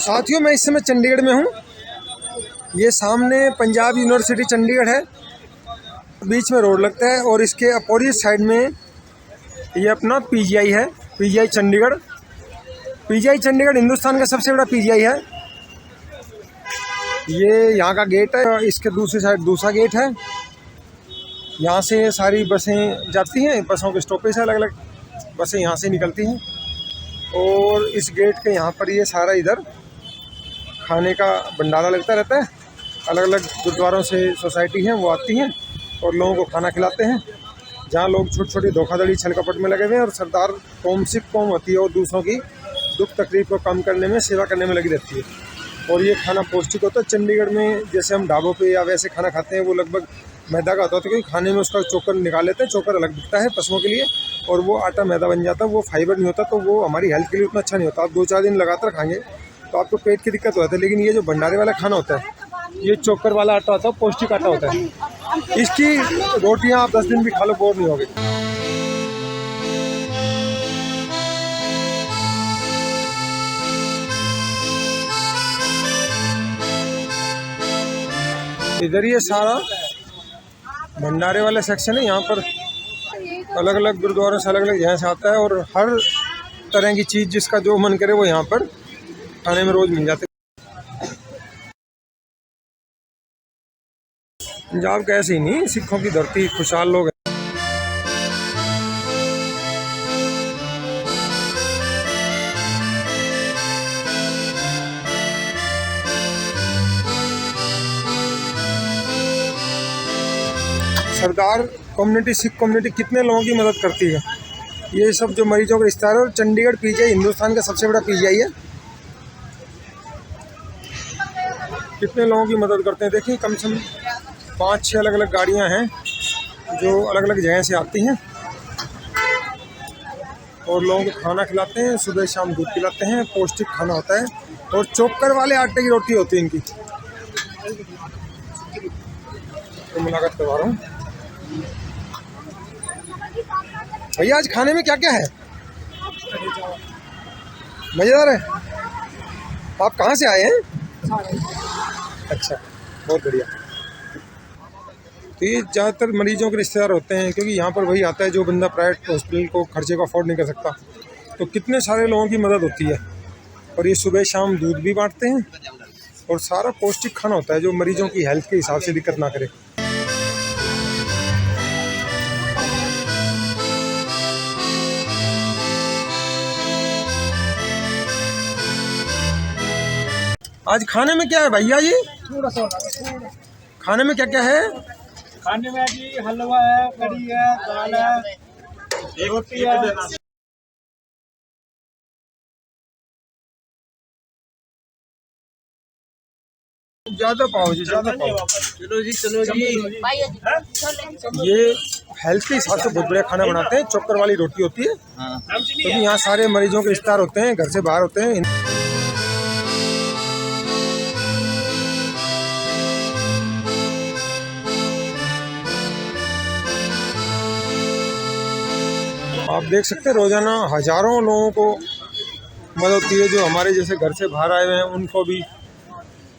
साथियों, मैं इस समय चंडीगढ़ में हूँ। ये सामने पंजाब यूनिवर्सिटी चंडीगढ़ है, बीच में रोड लगता है और इसके अपोजिट साइड में ये अपना पीजीआई है, पीजीआई चंडीगढ़। पीजीआई चंडीगढ़ हिंदुस्तान का सबसे बड़ा पीजीआई है। ये यहाँ का गेट है, इसके दूसरी साइड दूसरा गेट है। यहाँ से सारी बसें जाती हैं, बसों के स्टॉपेज है, अलग अलग बसें यहाँ से निकलती हैं। और इस गेट के यहाँ पर ये सारा इधर खाने का भंडारा लगता रहता है। अलग अलग गुरुद्वारों से सोसाइटी हैं, वो आती हैं और लोगों को खाना खिलाते हैं। जहाँ लोग छोटी छोटी धोखाधड़ी छल कपट में लगे हुए हैं और सरदार कौम सिख कौम होती है और दूसरों की दुख तकलीफ को कम करने में, सेवा करने में लगी रहती है। और ये खाना पौष्टिक होता है। चंडीगढ़ में जैसे हम ढाबों पे या वैसे खाना खाते हैं, वो लगभग मैदा का होता है, क्योंकि खाने में उसका चोकर निकाल लेते हैं। चोकर अलग दिखता है पशुओं के लिए और वो आटा मैदा बन जाता है, वो फाइबर नहीं होता, तो वो हमारी हेल्थ के लिए उतना अच्छा नहीं होता। आप 2-4 दिन लगातार खाएंगे तो आपको पेट की दिक्कत होती है। लेकिन ये जो भंडारे वाला खाना होता है, ये चोकर वाला आटा होता है, पौष्टिक आटा होता है। इसकी रोटियाँ आप 10 दिन भी खा लो, बोर नहीं होगे। इधर ये सारा भंडारे वाला सेक्शन है। यहाँ पर अलग अलग गुरुद्वारों से अलग अलग जगह से आता है और हर तरह की चीज़ जिसका जो मन करे वो यहाँ पर खाने में रोज़ मिल जाते है। पंजाब का ऐसे ही नहीं, सिखों की धरती, खुशहाल लोग हैं। सरदार कम्युनिटी, सिख कम्युनिटी कितने लोगों की मदद करती है। ये सब जो मरीजों का रिश्ता है। और चंडीगढ़ पीजीआई हिंदुस्तान का सबसे बड़ा पीजीआई है। कितने लोगों की मदद करते हैं देखिए। कम से कम 5-6 अलग अलग गाड़ियां हैं जो अलग अलग जगह से आती हैं और लोगों को खाना खिलाते हैं। सुबह शाम दूध पिलाते हैं, पौष्टिक खाना होता है। और चोकर वाले आटे की रोटी होती है इनकी। तो मुलाकात करवा रहा हूँ। भैया, आज खाने में क्या क्या है? मज़ेदार है। आप कहाँ से आए हैं? अच्छा, बहुत बढ़िया। तो ये ज़्यादातर मरीजों के रिश्तेदार होते हैं, क्योंकि यहाँ पर वही आता है जो बंदा प्राइवेट हॉस्पिटल को खर्चे को अफोर्ड नहीं कर सकता। तो कितने सारे लोगों की मदद होती है। और ये सुबह शाम दूध भी बांटते हैं और सारा पौष्टिक खाना होता है जो मरीजों की हेल्थ के हिसाब से दिक्कत ना करे। आज खाने में क्या है भैया जी? खाने में क्या क्या है? खाने में जी हलवा है, कढ़ी है, दाल है, रोटी है। ज़्यादा पाओ जी, ज़्यादा पाओ। चलो जी, चलो जी। ये हेल्थ के हिसाब से बहुत बढ़िया खाना बनाते हैं। चोकर वाली रोटी होती है, क्योंकि यहाँ सारे मरीजों के रिश्तेदार होते हैं, घर से बाहर होते हैं। आप देख सकते हैं रोज़ाना हज़ारों लोगों को मदद होती है। जो हमारे जैसे घर से बाहर आए हुए हैं, उनको भी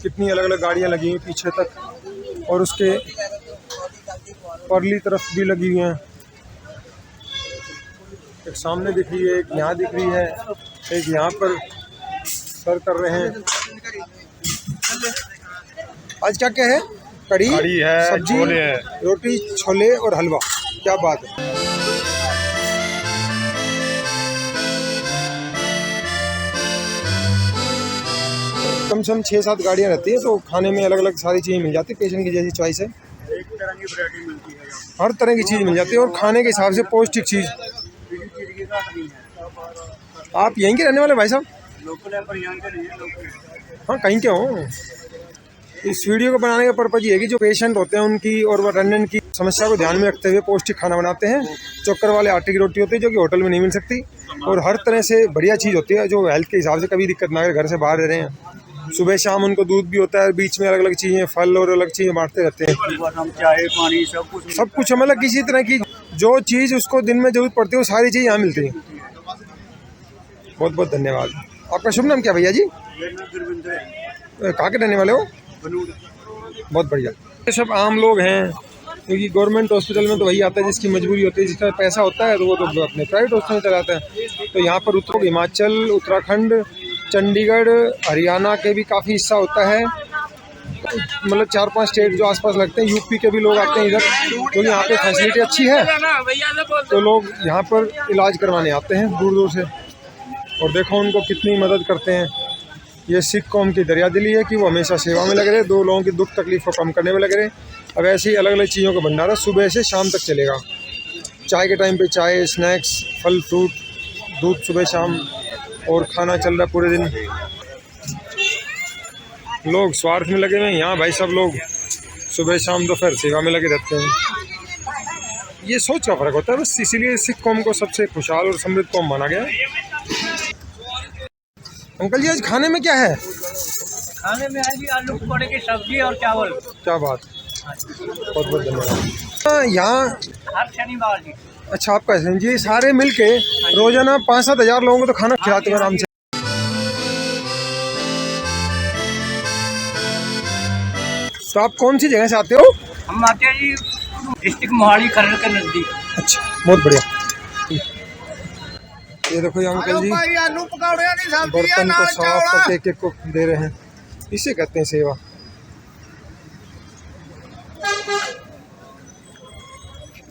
कितनी अलग अलग गाड़ियाँ लगी हुई पीछे तक, और उसके परली तरफ भी लगी हुई हैं। एक सामने दिख रही है, एक यहाँ दिख रही है, एक यहाँ पर सर कर रहे हैं। आज क्या क्या है? कढ़ी है, सब्जी, छोले है, रोटी, छोले और हलवा। क्या बात है। कम से कम 6-7 गाड़ियाँ रहती हैं, तो खाने में अलग अलग सारी चीज़ें मिल जाती है। पेशेंट की जैसी चॉइस है, एक तरह की वैरायटी मिलती है, हर तरह की चीज़ मिल जाती है और खाने के हिसाब से पौष्टिक चीज़। आप यहीं के रहने वाले भाई साहब? लोकल है, पर यहाँ के नहीं है, लोकल है। हाँ, कहीं के हो। इस वीडियो को बनाने का पर्पज़ ये है कि जो पेशेंट होते हैं उनकी और अटेंडेंट की समस्या को ध्यान में रखते हुए पौष्टिक खाना बनाते हैं। चोकर वाले आटे की रोटी होती है, जो कि होटल में नहीं मिल सकती, और हर तरह से बढ़िया चीज़ होती है जो हेल्थ के हिसाब से कभी दिक्कत ना करे। घर से बाहर रह रहे हैं, सुबह शाम उनको दूध भी होता है, बीच में अलग अलग चीज़ें, फल और अलग चीज़ें बांटते रहते हैं। चाय पानी सब कुछ मतलब किसी तरह की जो चीज़ उसको दिन में जरूरत पड़ती है वो सारी चीज़ यहाँ मिलती है। बहुत बहुत धन्यवाद। आपका शुभ नाम क्या भैया जी? कहाँ के रहने वाले हो? बहुत बढ़िया। ये सब आम लोग हैं, क्योंकि गवर्नमेंट हॉस्पिटल में तो वही आता है जिसकी मजबूरी होती है, जिसका पैसा होता है तो वो तो अपने प्राइवेट हॉस्पिटल में चलाता है। तो यहाँ पर हिमाचल, उत्तराखंड, चंडीगढ़, हरियाणा के भी काफ़ी हिस्सा होता है, मतलब 4-5 स्टेट जो आसपास लगते हैं, यूपी के भी लोग आते हैं इधर, क्योंकि यहाँ पे फैसिलिटी अच्छी है तो लोग यहाँ पर इलाज करवाने आते हैं दूर दूर से। और देखो उनको कितनी मदद करते हैं। ये सिख कौम की दरियादिली है कि वो हमेशा सेवा में लगे रहे, दो लोगों की दुख तकलीफ को कम करने में लगे रहे। अब ऐसे ही अलग अलग चीज़ों का भंडारा सुबह से शाम तक चलेगा। चाय के टाइम पे चाय, स्नैक्स, फल फ्रूट, दूध सुबह शाम, और खाना चल रहा है पूरे दिन। लोग स्वार्थ में लगे हुए हैं, यहाँ भाई सब लोग सुबह शाम दोपहर सेवा में लगे रहते हैं। ये सोच का फर्क होता है बस, इसीलिए सिख कौम को सबसे खुशहाल और समृद्ध कौम माना गया है। अंकल जी आज खाने में क्या है? खाने में है जी आलू पकौड़े की सब्जी और चावल। क्या बात, बहुत बहुत धन्यवाद। यहाँ हर शनिवार जी। अच्छा, आपका जी सारे मिलके रोजाना 5-7 हज़ार लोगों को तो खाना खिलाते हैं आराम से। तो आप कौन सी जगह से आते हो? हम आते हैं जी डिस्ट्रिक्ट मोहाली खरड़ के नजदीक। अच्छा, बहुत बढ़िया। ये देखो ये अंकल जी आलू पकौड़े की सब्जी बर्तन को साफ करके एक एक को दे रहे हैं, इसे कहते हैं सेवा।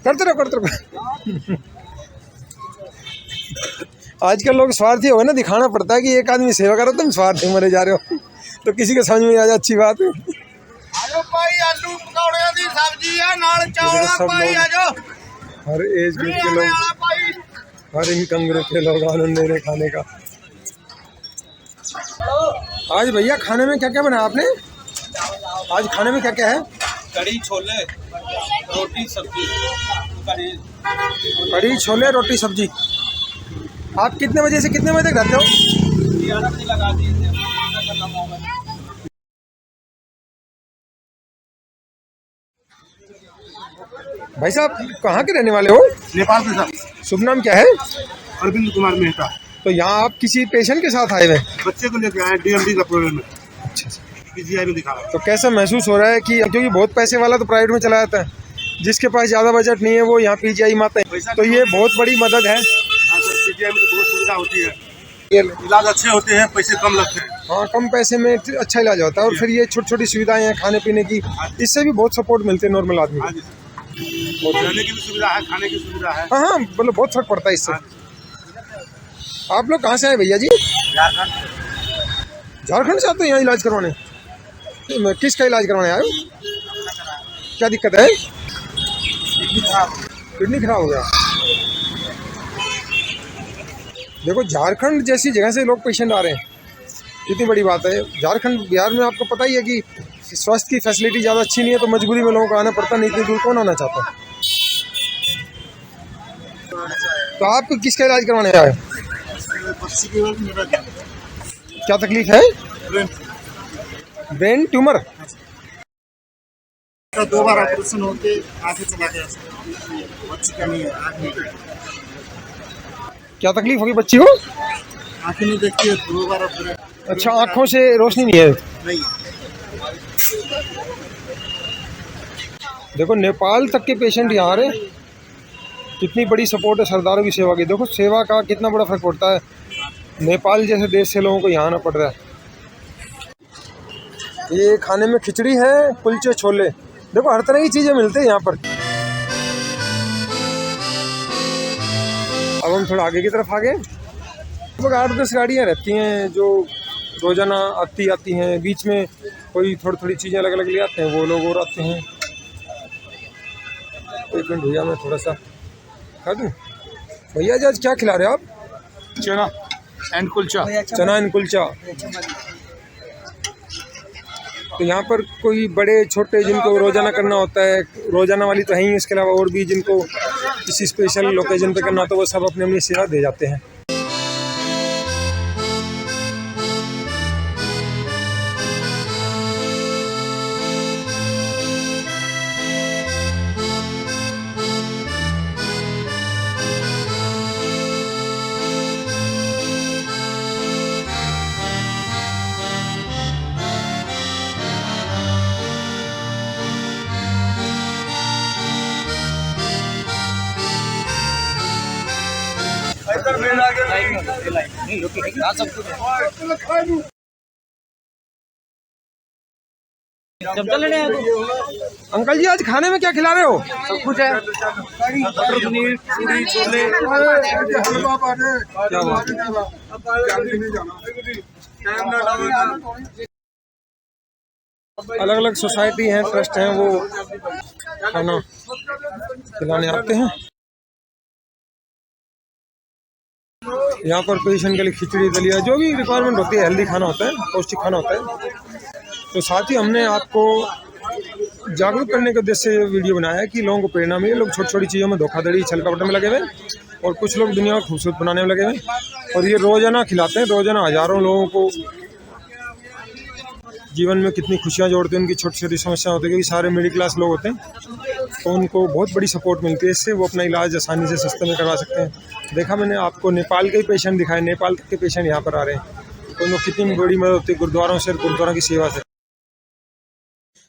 करते रहो। आजकल लोग स्वार्थी हो गए ना, दिखाना पड़ता है कि एक आदमी सेवा करो, तुम स्वार्थी मरे जा रहे हो तो किसी को समझ में आ जाए, अच्छी बात है। आलू पकौड़े की सब्जी है नाल चावल भाई आजो। हर एज ग्रुप के लोग, हर इनकम ग्रुप के लोग आनंद ले रहे खाने का। आज भैया खाने में क्या क्या बनाया आपने? आज खाने में क्या क्या है? कड़ी छोले रोटी सब्जी। कड़ी छोले रोटी सब्जी। आप कितने बजे से कितने बजे तक रहते हो? 11 बजे लगा दिए। भाई साहब कहाँ के रहने वाले हो? नेपाल के साथ। शुभ नाम क्या है? अरविंद कुमार मेहता। तो यहाँ आप किसी पेशेंट के साथ आए हुए? बच्चे को लेकर आए DMD का प्रोग्राम में। अच्छा, PGI में दिखा रहा है। तो कैसा महसूस हो रहा है कि क्योंकि बहुत पैसे वाला तो प्राइवेट में चला जाता है, जिसके पास ज़्यादा बजट नहीं है वो यहाँ PGI में आता है, तो ये बहुत बड़ी मदद है। PGI में तो बहुत सुविधा होती है, इलाज अच्छे होते हैं, पैसे कम लगते हैं। हाँ, कम पैसे में अच्छा इलाज होता है। और फिर ये छोटी छोटी सुविधाएं हैं खाने पीने की, इससे भी बहुत सपोर्ट मिलते हैं नॉर्मल आदमी को। रहने की भी सुविधा है, खाने की सुविधा है। हाँ, मतलब बहुत फर्क पड़ता है इससे। आप लोग कहाँ से आए भैया जी? झारखंड से आते हैं यहाँ इलाज करवाने? किसका इलाज करवाने आए? क्या दिक्कत है? किडनी खराब हो गया। देखो झारखंड जैसी जगह से लोग पेशेंट आ रहे हैं, इतनी बड़ी बात है। झारखंड बिहार में आपको पता ही है कि स्वास्थ्य की फैसिलिटी ज़्यादा अच्छी नहीं है, तो मजबूरी में लोगों को आना पड़ता, नहीं इतनी दूर कौन आना चाहता है। तो आप किसका इलाज करवाने आए? क्या तकलीफ है? Brain tumour. 2 बार ऑपरेशन होके आगे चला गया, बच्ची का नहीं है, आँख नहीं। क्या तकलीफ होगी बच्ची को? आँखें नहीं देखती है, 2 बार ऑपरेशन। अच्छा, आँखों से रोशनी नहीं है। नहीं। देखो नेपाल तक के पेशेंट यहाँ आ रहे, कितनी बड़ी सपोर्ट है सरदारों की सेवा की। देखो सेवा का कितना बड़ा फर्क पड़ता है, नेपाल जैसे देश से लोगों को यहाँ आना पड़ रहा है। ये खाने में खिचड़ी है, कुलचे छोले, देखो हर तरह की चीज़ें मिलती हैं यहाँ पर। अब हम थोड़ा आगे की तरफ आ गए। लगभग 8-10 गाड़ियाँ रहती हैं जो रोज़ाना आती हैं, बीच में कोई थोड़ी चीज़ें अलग अलग ले आते हैं वो लोग और आते हैं। एक मिनट भैया, मैं थोड़ा सा खा दूँ। भैया जी आज क्या खिला रहे हो आप? चना एंड कुलचा। चना एंड कुलचा। तो यहाँ पर कोई बड़े छोटे जिनको रोज़ाना करना होता है, रोज़ाना वाली तो है ही, इसके अलावा और भी जिनको किसी स्पेशल ओकेजन पे करना होता है, वो सब अपनी अपनी सेवा दे जाते हैं। अंकल जी आज खाने में क्या खिला रहे हो? सब कुछ है, मटर पनीर, पूरी, छोले। क्या बात है। अलग अलग सोसाइटी हैं, ट्रस्ट हैं, वो खाना खिलाने आते हैं। यहाँ पर पेशेंट के लिए खिचड़ी, दलिया, जो भी रिक्वायरमेंट होती है, हेल्दी खाना होता है, पौष्टिक खाना होता है। तो साथ ही हमने आपको जागरूक करने के उद्देश्य से वीडियो बनाया है कि लोगों को प्रेरणा मिले। लोग छोटी छोटी चीज़ों में धोखाधड़ी, छल कपट में लगे हुए, और कुछ लोग दुनिया को खूबसूरत बनाने में लगे हुए, और ये रोजाना खिलाते हैं। रोजाना हजारों लोगों को जीवन में कितनी खुशियाँ जोड़ते हैं। उनकी छोटी छोटी समस्या होती है, क्योंकि सारे मिडिल क्लास लोग होते हैं, तो उनको बहुत बड़ी सपोर्ट मिलती है। इससे वो अपना इलाज आसानी से सस्ते में करवा सकते हैं। देखा मैंने आपको नेपाल के ही पेशेंट दिखाए, नेपाल के पेशेंट यहाँ पर आ रहे हैं, तो उनको कितनी बड़ी मदद होती है गुरुद्वारों से, गुरुद्वारों की सेवा से।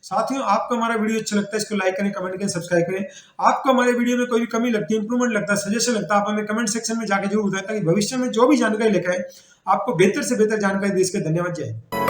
साथियों, आपको हमारा वीडियो अच्छा लगता है, इसको लाइक करें, कमेंट करें, सब्सक्राइब करें। आपको हमारे वीडियो में कोई भी कमी लगती है, इंप्रूवमेंट लगता है, सजेशन लगता है, आप हमें कमेंट सेक्शन में जाके जरूर बताएं, ताकि भविष्य में जो भी जानकारी लेकर आए आपको बेहतर से बेहतर जानकारी दे सके। धन्यवाद, जय हिंद।